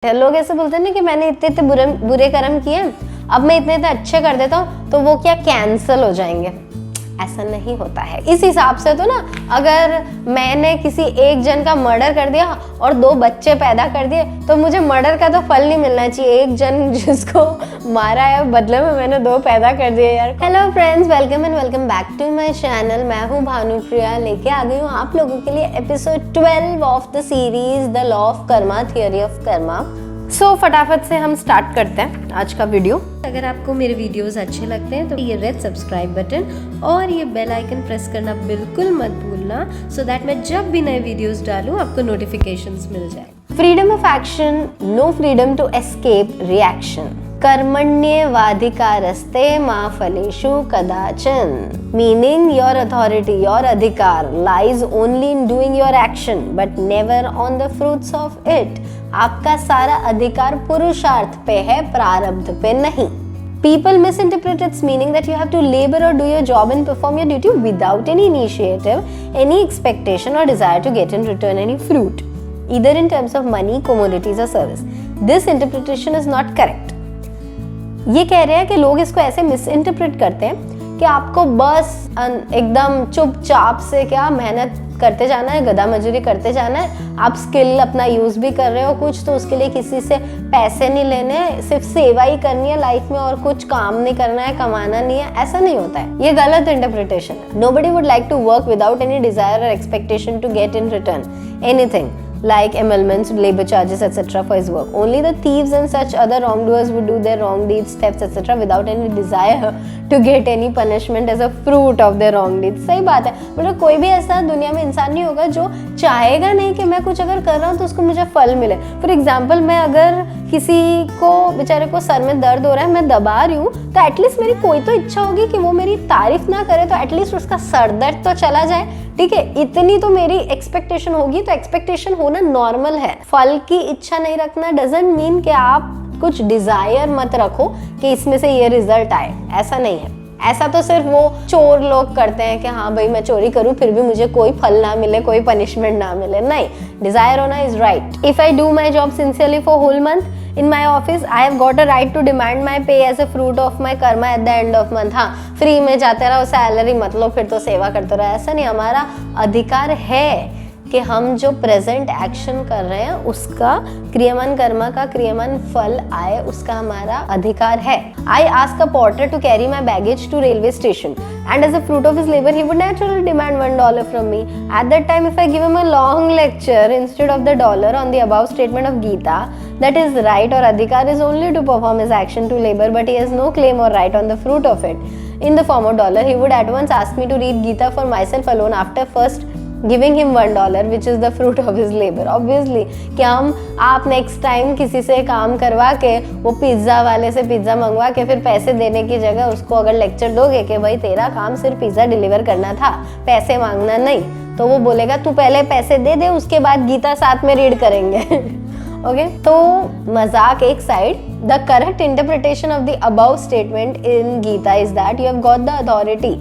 लोग ऐसे बोलते हैं ना कि मैंने इतने इतने बुरे कर्म किए, अब मैं इतने इतने अच्छे कर देता हूँ तो वो क्या कैंसल हो जाएंगे। ऐसा नहीं होता है। इस हिसाब से तो ना, अगर मैंने किसी एक जन का मर्डर कर दिया और 2 बच्चे पैदा कर दिए तो मुझे मर्डर का तो फल नहीं मिलना चाहिए। एक जन जिसको मारा है बदले में मैंने 2 पैदा कर दिए यार। Hello friends, welcome and welcome back to my channel. मैं हूँ भानुप्रिया, लेके आ गई हूँ आप लोगों के लिए episode 12 of the series the law of karma, theory of karma. So फटाफट से हम स्टार्ट करते हैं आज का वीडियो। अगर आपको मेरे वीडियोस अच्छे लगते हैं तो ये रेड सब्सक्राइब बटन और ये बेल आइकन प्रेस करना बिल्कुल मत भूलना, सो दैट मैं जब भी नए वीडियोस डालूं आपको नोटिफिकेशंस मिल जाए। Freedom of action, no freedom to escape reaction. कर्मण्येवाधिकारस्ते मा फलेषु कदाचन। मीनिंग योर अथॉरिटी, योर अधिकार lies only in doing your action but never on the fruits of it। आपका सारा अधिकार पुरुषार्थ पे है, प्रारब्ध पे नहीं। People misinterpret its meaning that you have to labor or do your job and perform your duty without any initiative, any expectation or desire to get in return any fruit, either in terms of money, commodities or service। This interpretation is not correct। ये कह रहे हैं कि लोग इसको ऐसे miss interpret करते हैं कि आपको बस एकदम चुपचाप से क्या मेहनत करते जाना है, गधा मजदूरी करते जाना है। आप स्किल अपना यूज भी कर रहे हो कुछ, तो उसके लिए किसी से पैसे नहीं लेने, सिर्फ सेवा ही करनी है लाइफ में और कुछ काम नहीं करना है, कमाना नहीं है। ऐसा नहीं होता है, ये गलत इंटरप्रिटेशन है। Nobody would like to work without any desire और expectation to get in return anything like emoluments, labor charges, etc. for his work. Only the thieves and such other wrongdoers would do their wrong deeds, thefts, etc. without any desire to get any punishment as a fruit of their wrong deeds। सही बात है, मतलब कोई भी ऐसा दुनिया में इंसान नहीं होगा जो चाहेगा नहीं कि मैं कुछ अगर कर रहा हूँ तो उसको मुझे फल मिले। फॉर एग्जाम्पल, मैं अगर किसी को बेचारे को सर में दर्द हो रहा है, मैं दबा रही हूँ, तो एटलीस्ट मेरी कोई तो इच्छा होगी कि वो मेरी तारीफ ना करे तो एटलीस्ट उसका सर दर्द तो चला जाए। ठीक है, इतनी तो मेरी एक्सपेक्टेशन होगी। तो एक्सपेक्टेशन होना नॉर्मल है। फल की इच्छा नहीं रखना डजंट मीन कि आप कुछ डिजायर मत रखो कि इसमें से ये रिजल्ट आए। ऐसा नहीं है। ऐसा तो सिर्फ वो चोर लोग करते हैं कि हाँ भाई मैं चोरी करूं फिर भी मुझे कोई फल ना मिले, कोई पनिशमेंट ना मिले। नहीं, डिजायर होना is right. If I do my job sincerely for whole month in my office, I have got a right to demand my pay as a fruit of my karma at the end of month। हाँ, free में जाते रहो, salary मत लो, फिर तो सेवा करते रहो। ऐसा नहीं, हमारा अधिकार है कि हम जो प्रेजेंट एक्शन कर रहे हैं उसका क्रियमान कर्मा का क्रियमान फल आए, उसका हमारा अधिकार है। I ask a porter to carry my baggage to railway station and as a fruit of his labor he would naturally demand $1 from me। At that time if I give him a long lecture instead of the dollar on the above statement of Gita that his right or adhikar is only to perform his action to labor but he has no claim or right on the fruit of it in the form of dollar, he would at once ask me to read Gita for myself alone after first giving him $1 which is the fruit of his labor। Obviously कि आप next time किसी से काम करवा के वो pizza वाले से पिज्ज़ा मंगवा के फिर पैसे देने की जगह उसको अगर लेक्चर दोगे कि भाई तेरा काम सिर्फ पिज्ज़ा डिलीवर करना था, पैसे मांगना नहीं, तो वो बोलेगा तू पहले पैसे दे दे, उसके बाद गीता साथ में रीड करेंगे। ओके, तो मजाक एक side, the correct interpretation of the above statement in Gita is that you have got the authority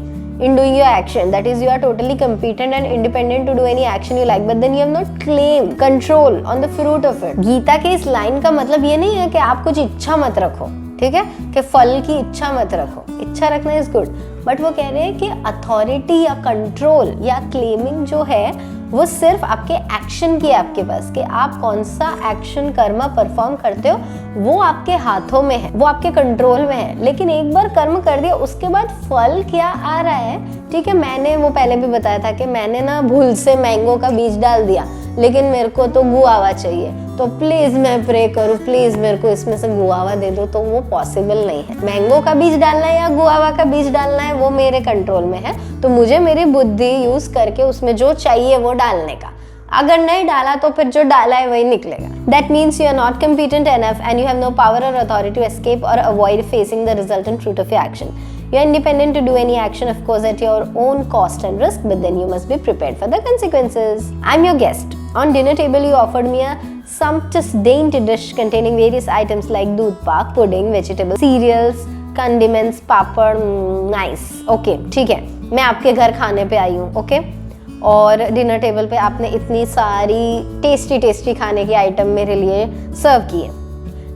in doing your action, that is you are totally competent and independent to do any action you like, but then you have not claim control on the fruit of it। Gita के इस line का मतलब ये नहीं है कि आप कुछ इच्छा मत रखो, ठीक है, कि फल की इच्छा मत रखो। इच्छा रखना इज गुड, बट वो कह रहे हैं कि अथॉरिटी या कंट्रोल या क्लेमिंग जो है वो सिर्फ आपके एक्शन की है आपके पास, कि आप कौन सा एक्शन कर्म परफॉर्म करते हो वो आपके हाथों में है, वो आपके कंट्रोल में है। लेकिन एक बार कर्म कर दिया उसके बाद फल क्या आ रहा है, ठीक है, मैंने वो पहले भी बताया था कि मैंने ना भूल से मैंगो का बीज डाल दिया लेकिन मेरे को तो गुआवा चाहिए, तो प्लीज मैं प्रे करूँ प्लीज मेरे को इसमें से गुआवा दे दो, तो वो पॉसिबल नहीं है। मैंगो का बीज डालना है या गुआवा का बीज डालना है वो मेरे कंट्रोल में है, तो मुझे मेरी बुद्धि यूज करके उसमें जो चाहिए वो डालने का। अगर नहीं डाला तो फिर जो डाला है वही निकलेगा। That means you are not competent enough and you have no power or authority to escape or avoid facing the resultant fruit of your action। You are independent to do any action, of course, at your own cost and risk, but then you must be prepared for the consequences। I'm your guest। On dinner table, you offered me a sumptuous dainty dish containing various items like दूध पाक, pudding, vegetables, cereals, condiments, पापड़। Nice। Okay, ठीक है, मैं आपके घर खाने पे आई हूँ। Okay, और डिनर टेबल पे आपने इतनी सारी टेस्टी टेस्टी खाने की आइटम मेरे लिए सर्व किए.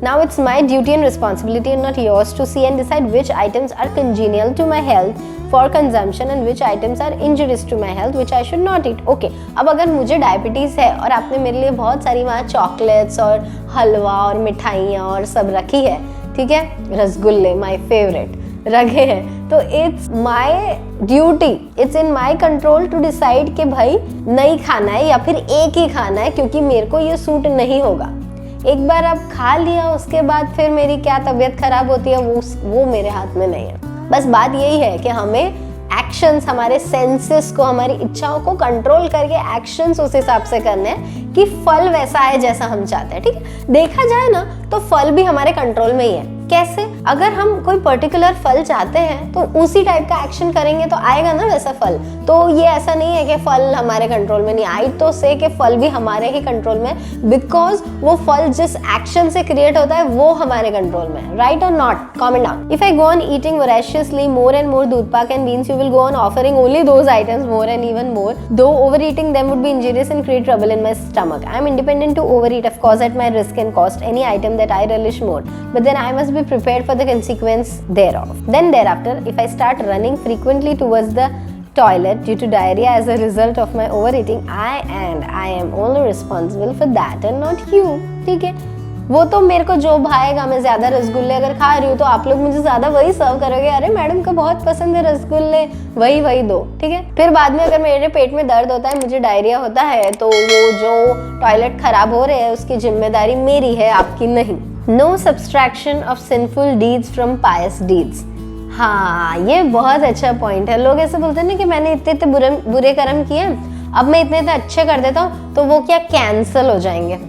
Now it's my duty and responsibility and not yours to see and decide which items are congenial to my health for consumption and which items are injurious to my health which I should not eat. Okay, अब अगर मुझे diabetes है और आपने मेरे लिए बहुत सारी वहाँ चॉकलेट्स और हलवा और मिठाइयाँ और सब रखी है, ठीक है, रसगुल्ले माय फेवरेट रखे हैं, तो it's my duty, it's in my control to decide कि भाई नहीं खाना है या फिर एक ही खाना है क्योंकि मेरे को ये सूट नहीं होगा. एक बार आप खा लिया उसके बाद फिर मेरी क्या तबीयत खराब होती है वो मेरे हाथ में नहीं है. बस बात यही है कि हमें एक्शंस, हमारे सेंसेस को, हमारी इच्छाओं को कंट्रोल करके एक्शंस उस हिसाब से करने हैं कि फल वैसा है जैसा हम चाहते हैं. ठीक है, देखा जाए ना तो फल भी हमारे कंट्रोल में ही है. कैसे? अगर हम कोई पर्टिकुलर फल चाहते हैं तो उसी टाइप का एक्शन करेंगे तो आएगा ना वैसा फल. तो ये ऐसा नहीं है कि फल हमारे कंट्रोल में नहीं. आई तो से कि फल भी हमारे ही कंट्रोल में, बिकॉज वो फल जिस एक्शन से क्रिएट होता है वो हमारे कंट्रोल में है. राइट और not? Comment down. If I go on eating voraciously more and more दूध पाक and beans, you will go on offering only those items more and even more, though overeating them would be injurious and create trouble in my stomach. I am independent to overeat, of course, at my risk and cost any item that I relish more, but then I must be prepared for the consequence thereof. Then thereafter, if I start running frequently towards the toilet due to diarrhea as a result of my overeating, I am only responsible for that and not you. ठीक है, वो तो मेरे को जो भाएगा. मैं ज्यादा रसगुल्ले अगर खा रही हूँ तो आप लोग मुझे ज्यादा वही सर्व करोगे. अरे मैडम को बहुत पसंद है रसगुल्ले, वही दो. ठीक है, फिर बाद में अगर मेरे पेट में दर्द होता है, मुझे डायरिया होता है, तो वो जो टॉयलेट खराब हो रहे हैं उसकी जिम्मेदारी मेरी है, आपकी नहीं. No subtraction of sinful deeds from pious deeds. हाँ, ये बहुत अच्छा पॉइंट है. लोग ऐसे बोलते हैं ना कि मैंने इतने बुरे कर्म किए, अब मैं इतने अच्छे कर देता हूँ तो वो क्या कैंसिल हो जाएंगे.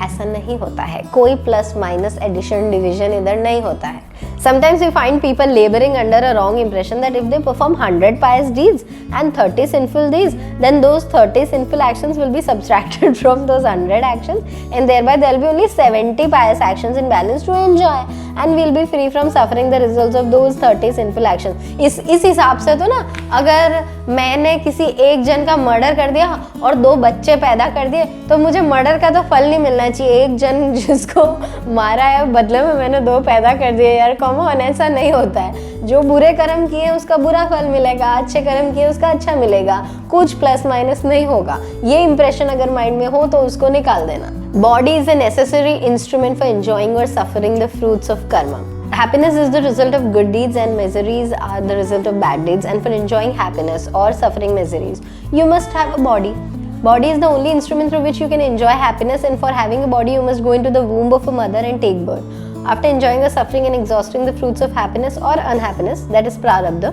ऐसा नहीं होता है. कोई प्लस माइनस एडिशन डिविजन इधर नहीं होता है. Sometimes we find people laboring under a wrong impression that if they perform 100 pious deeds and 30 sinful deeds, then those 30 sinful actions will be subtracted from those 100 actions, and thereby there will be only 70 pious actions in balance to enjoy, and we'll be free from suffering the results of those 30 sinful actions. इस हिसाब से तो ना, अगर मैंने किसी एक जन का मर्डर कर दिया और 2 बच्चे पैदा कर दिए तो मुझे मर्डर का तो फल नहीं मिलना चाहिए. एक जन जिसको मारा है बदले में मैंने 2 पैदा कर दिए. यार कॉमन, ऐसा नहीं होता है. जो बुरे कर्म किए उसका बुरा फल मिलेगा, अच्छे कर्म किए उसका अच्छा मिलेगा. कुछ प्लस माइनस नहीं होगा. ये इंप्रेशन अगर माइंड में हो तो उसको निकाल देना. Body is a necessary instrument for enjoying or suffering the fruits of karma. Happiness is the result of good deeds and miseries are the result of bad deeds, and for enjoying happiness or suffering miseries, you must have a body. Body is the only instrument through which you can enjoy happiness, and for having a body you must go into the womb of a mother and take birth. After enjoying the suffering and exhausting the fruits of happiness or unhappiness, that is prarabdha,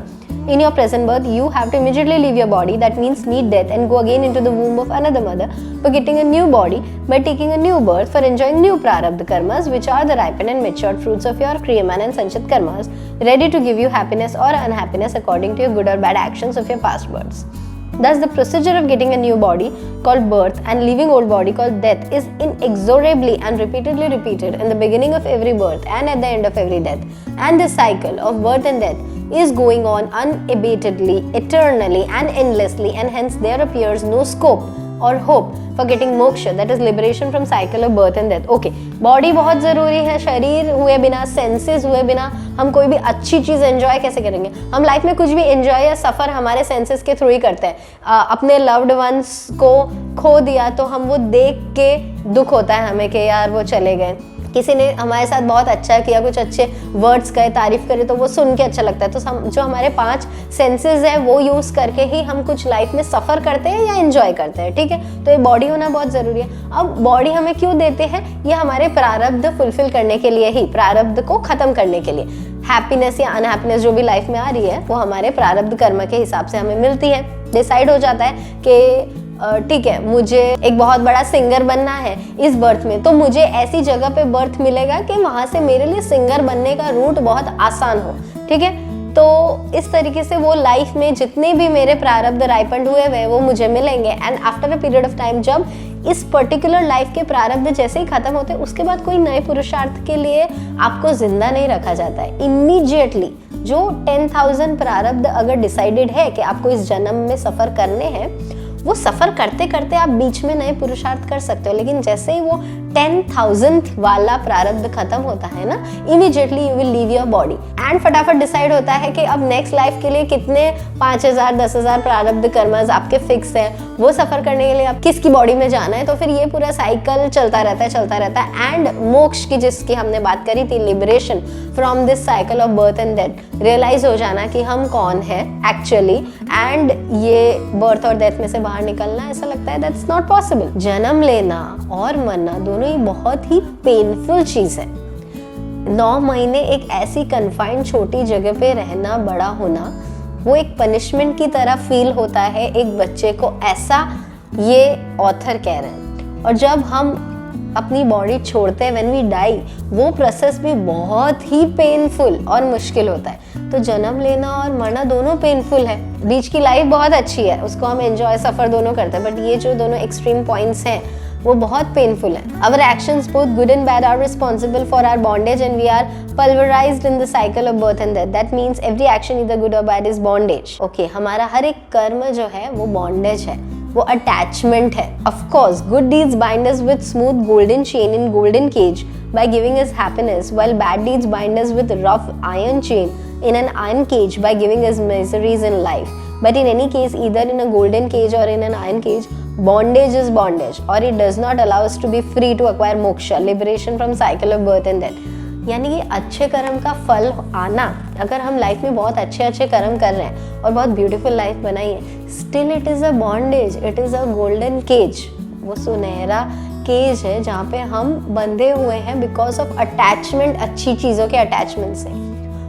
in your present birth, you have to immediately leave your body, that means meet death, and go again into the womb of another mother for getting a new body by taking a new birth for enjoying new prarabdha karmas, which are the ripened and matured fruits of your kriyaman and sanchit karmas, ready to give you happiness or unhappiness according to your good or bad actions of your past births. Thus, the procedure of getting a new body called birth and leaving old body called death is inexorably and repeatedly repeated in the beginning of every birth and at the end of every death. And this cycle of birth and death is going on unabatedly, eternally and endlessly, and hence there appears no scope or hope for getting moksha, that is liberation from cycle of birth and death. Okay, body बहुत ज़रूरी है. शरीर हुए बिना, senses हुए बिना हम कोई भी अच्छी चीज़ एंजॉय कैसे करेंगे? हम लाइफ में कुछ भी एंजॉय या सफ़र हमारे सेंसेस के थ्रू ही करते हैं. अपने लव्ड वंस को खो दिया तो हम वो देख के दुख होता है हमें कि यार वो चले गए. किसी ने हमारे साथ बहुत अच्छा किया, कुछ अच्छे वर्ड्स कहे, तारीफ करे, तो वो सुन के अच्छा लगता है. तो हम जो हमारे 5 सेंसेस है वो यूज़ करके ही हम कुछ लाइफ में सफ़र करते हैं या एंजॉय करते हैं. ठीक है, तो ये बॉडी होना बहुत ज़रूरी है. अब बॉडी हमें क्यों देते हैं? ये हमारे प्रारब्ध फुलफिल करने के लिए ही, प्रारब्ध को ख़त्म करने के लिए. हैप्पीनेस या अनहैप्पीनेस जो भी लाइफ में आ रही है वो हमारे प्रारब्ध कर्म के हिसाब से हमें मिलती है. डिसाइड हो जाता है कि ठीक है, मुझे एक बहुत बड़ा सिंगर बनना है इस बर्थ में, तो मुझे ऐसी जगह पे बर्थ मिलेगा कि वहाँ से मेरे लिए सिंगर बनने का रूट बहुत आसान हो. ठीक है, तो इस तरीके से वो लाइफ में जितने भी मेरे प्रारब्ध राइपेंड हुए हुए वो मुझे मिलेंगे. And after a period of time, जब इस पर्टिकुलर लाइफ के प्रारब्ध जैसे ही खत्म होते हैं, उसके बाद कोई नए पुरुषार्थ के लिए आपको जिंदा नहीं रखा जाता है. इमीडिएटली जो 10,000 प्रारब्ध अगर डिसाइडेड है कि आपको इस जन्म में सफ़र करने हैं, वो सफ़र करते करते आप बीच में नए पुरुषार्थ कर सकते हो, लेकिन जैसे ही वो 10,000th वाला प्रारब्ध खत्म होता है ना, immediately you will leave your body and फटाफट डिसाइड होता है कि अब नेक्स्ट लाइफ के लिए कितने 5,000 10,000 प्रारब्ध कर्मस आपके फिक्स है, वो सफ़र करने के लिए आप किसकी बॉडी में जाना है। तो फिर ये पूरा साइकिल चलता रहता है एंड मोक्ष की जिसकी हमने बात करी थी, liberation from this cycle of birth and death, realise हो जाना कि हम कौन है एक्चुअली, एंड ये बर्थ और डेथ में से बाहर निकलना, ऐसा लगता है दैट्स नॉट पॉसिबल। जन्म लेना और मरना दोनों ही बहुत ही पेनफुल चीज है। 9 महीने एक ऐसी कन्फाइंड छोटी जगह पे रहना, बड़ा होना, वो एक पनिशमेंट की तरह फील होता है एक बच्चे को, ऐसा ये ऑथर कह रहे हैं। और जब हम अपनी बॉडी छोड़ते हैं, व्हेन वी डाई, वो प्रोसेस भी बहुत ही पेनफुल और मुश्किल होता है। तो जन्म लेना और मरना दोनों पेनफुल है। बीच की लाइफ बहुत अच्छी है, उसको हम एंजॉय सफ़र दोनों करते हैं, बट ये जो दोनों एक्सट्रीम पॉइंट्स हैं वो बहुत पेनफुल है। Our actions both good and bad are responsible for our bondage and we are pulverized in the cycle of birth and death. That means every action either good or bad is bondage. Okay, हमारा हर एक कर्म जो है वो bondage है, वो attachment है। Of course, good deeds bind us with smooth golden chain in golden cage by giving us happiness, while bad deeds bind us with rough iron chain in an iron cage by giving us miseries in life. But in any case, either in a golden cage or in an iron cage, bondage is bondage, or it does not allow us to be free to acquire moksha, liberation from cycle of birth and death. यानी कि अच्छे कर्म का फल आना, अगर हम life में बहुत अच्छे कर्म कर रहे हैं और बहुत ब्यूटीफुल लाइफ बनाई है, still it is a bondage, it is a golden cage, वो सुनहरा केज है जहाँ पे हम बंधे हुए हैं बिकॉज ऑफ अटैचमेंट, अच्छी चीज़ों के अटैचमेंट से।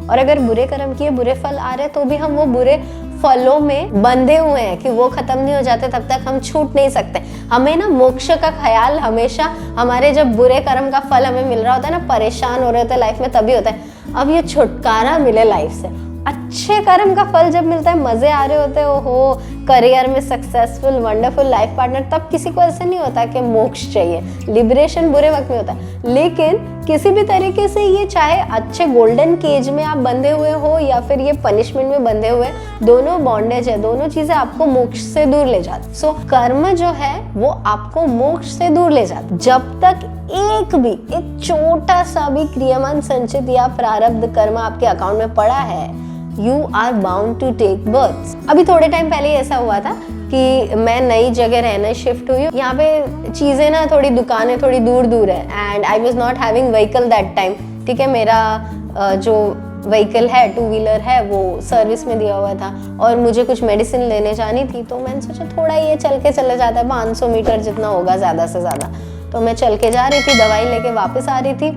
और अगर बुरे कर्म किए, बुरे फल आ रहे, तो भी हम वो बुरे फलों में बंधे हुए हैं कि वो खत्म नहीं हो जाते तब तक हम छूट नहीं सकते। हमें ना मोक्ष का ख्याल हमेशा, हमारे जब बुरे कर्म का फल हमें मिल रहा होता है ना, परेशान हो रहे होते हैं लाइफ में, तभी होता है अब ये छुटकारा मिले लाइफ से। अच्छे कर्म का फल जब मिलता है, मजे आ रहे होते हैं, ओहो करियर में सक्सेसफुल वंडरफुल लाइफ पार्टनर, तब किसी को ऐसे नहीं होता कि मोक्ष चाहिए। लिबरेशन बुरे वक्त में होता है, लेकिन किसी भी तरीके से ये, चाहे अच्छे गोल्डन केज में आप बंधे हुए हो या फिर ये पनिशमेंट में बंधे हुए, दोनों बॉन्डेज है, दोनों चीजें आपको मोक्ष से दूर ले जाती। सो कर्म जो है वो आपको मोक्ष से दूर ले जाती। जब तक एक छोटा सा भी क्रियामान संचित या प्रारब्ध कर्म आपके अकाउंट में पड़ा है, You are bound to take births. अभी थोड़े टाइम पहले ऐसा हुआ था कि मैं नई जगह रहने शिफ्ट हुई हूँ। यहाँ पे चीज़ें ना, थोड़ी दुकानें थोड़ी दूर दूर है and I was not having vehicle that time. ठीक है, मेरा जो व्हीकल है, 2 व्हीलर है, वो सर्विस में दिया हुआ था और मुझे कुछ मेडिसिन लेने जानी थी, तो मैंने सोचा थोड़ा ये चल के चले जाता है, 500 मीटर जितना होगा ज़्यादा से ज़्यादा। तो मैं चल के जा रही थी, दवाई लेके वापस आ रही थी,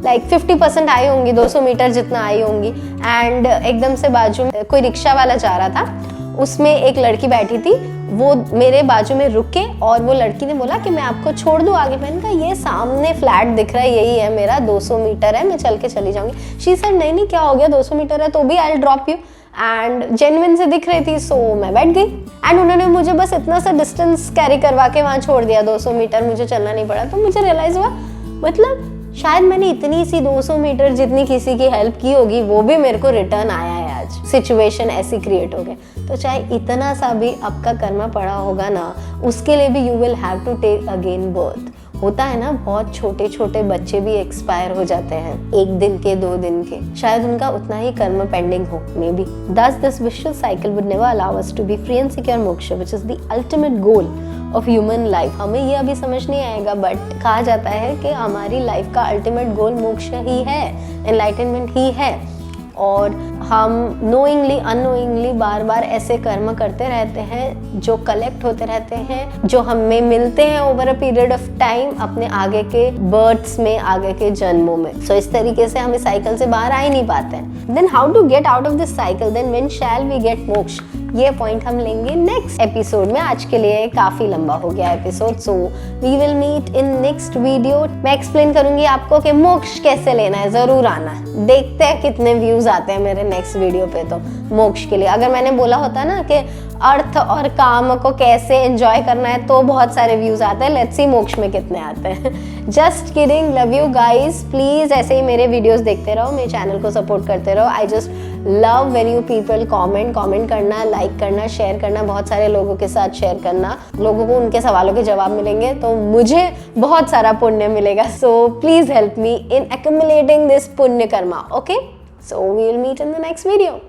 लाइक 50% आई होंगी, 200 मीटर जितना आई होंगी, एंड एकदम से बाजू में कोई रिक्शा वाला जा रहा था, उसमें एक लड़की बैठी थी, वो मेरे बाजू में रुके और वो लड़की ने बोला कि मैं आपको छोड़ दूँ आगे। मैंने कहा ये सामने फ्लैट दिख रहा है, यही है मेरा, 200 मीटर है, मैं चल के चली जाऊंगी। शी सेड नहीं क्या हो गया, 200 मीटर है तो भी I will drop you, and genuine से दिख रही थी, सो मैं बैठ गई एंड उन्होंने मुझे बस इतना सा डिस्टेंस कैरी करवा के वहाँ छोड़ दिया, 200 मीटर मुझे चलना नहीं पड़ा। तो मुझे रियलाइज हुआ, मतलब शायद मैंने इतनी सी 200 मीटर जितनी किसी की हेल्प की होगी, वो भी मेरे को रिटर्न आया है आज। सिचुएशन ऐसी क्रिएट हो गई। तो चाहे इतना सा भी आपका कर्म पड़ा होगा ना, उसके लिए भी you will have to take again birth. होता है ना, बहुत छोटे छोटे बच्चे भी एक्सपायर हो जाते हैं, 1 दिन के 2 दिन के, शायद उनका उतना ही कर्म पेंडिंग हो, may be. Thus this vicious cycle would never allow us to be free and secure moksha, which is the ultimate goal of human life. हमें ये अभी समझ नहीं आएगा, बट कहा जाता है कि हमारी लाइफ का अल्टीमेट गोल मोक्ष ही है, एनलाइटनमेंट ही है। और हम नोइंगली अननोइंगली बार बार ऐसे कर्म करते रहते हैं जो कलेक्ट होते रहते हैं, जो हमें मिलते हैं over a period of time अपने आगे के बर्थ्स में, आगे के जन्मों में। सो इस तरीके से हम इस साइकिल से बाहर आ ही नहीं पाते हैं। Then how to get out of this cycle, then when shall we get moksha, ये पॉइंट हम लेंगे नेक्स्ट एपिसोड में। आज के लिए काफी लंबा हो गया episode, so we will meet in next video. मैं एक्सप्लेन करूंगी आपको कि मोक्ष कैसे लेना है, जरूर आना। देखते हैं कितने व्यूज आते हैं मेरे नेक्स्ट वीडियो पे तो मोक्ष के लिए। अगर मैंने बोला होता ना कि अर्थ और काम को कैसे एंजॉय करना है, तो बहुत सारे व्यूज आते हैं। लेट्स सी मोक्ष में कितने आते हैं। Just kidding, love you guys. Please ऐसे ही मेरे वीडियोस देखते रहो, मेरे चैनल को सपोर्ट करते रहो। I just love when you people comment करना, लाइक करना, शेयर करना, बहुत सारे लोगों के साथ शेयर करना, लोगों को उनके सवालों के जवाब मिलेंगे तो मुझे बहुत सारा पुण्य मिलेगा. So please help me in accumulating this punya karma. Okay, so we will meet in the next video.